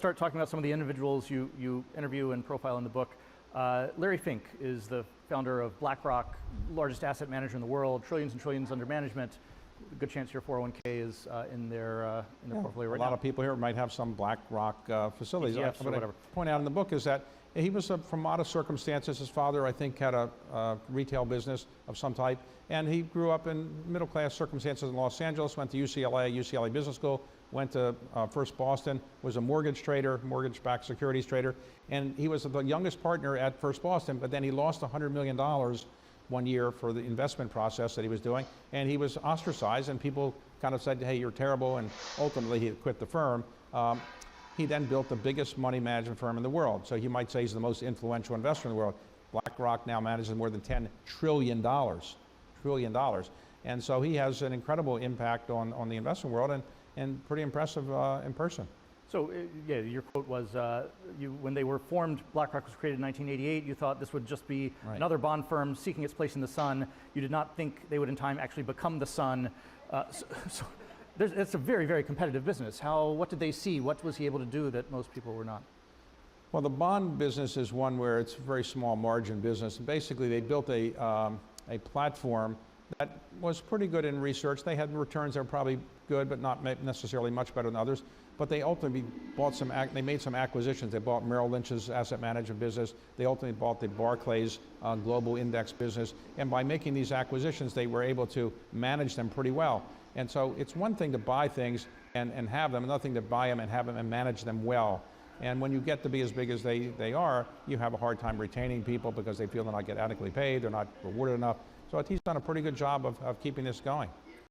Start talking about some of the individuals you interview and profile in the book. Larry Fink is the founder of Blackrock, largest asset manager in the world, trillions and trillions under management. Good chance your 401k is in their portfolio right now. A lot of people here might have some Blackrock facilities. ETFs or whatever. Point out in the book is that he was from modest circumstances. His father, I think, had a retail business of some type, and he grew up in middle-class circumstances in Los Angeles, went to UCLA Business School, went to First Boston, was a mortgage trader, mortgage-backed securities trader, and he was the youngest partner at First Boston, but then he lost $100 million one year for the investment process that he was doing, and he was ostracized, and people kind of said, hey, you're terrible, and ultimately he quit the firm. He then built the biggest money management firm in the world. So you might say he's the most influential investor in the world. BlackRock now manages more than $10 trillion. And so he has an incredible impact on the investment world, and pretty impressive in person. So yeah, your quote was, when they were formed, BlackRock was created in 1988, you thought this would just be another bond firm seeking its place in the sun. You did not think they would in time actually become the sun. It's a very, very competitive business. What did they see? What was he able to do that most people were not? Well, the bond business is one where it's a very small margin business. Basically, they built a platform that was pretty good in research. They had returns that were probably good, but not necessarily much better than others. But they ultimately they made some acquisitions. They bought Merrill Lynch's asset management business. They ultimately bought the Barclays global index business. And by making these acquisitions, they were able to manage them pretty well. And so it's one thing to buy things and have them, another thing to buy them and manage them well. And when you get to be as big as they are, you have a hard time retaining people because they feel they're not getting adequately paid, they're not rewarded enough. So he's done a pretty good job of keeping this going.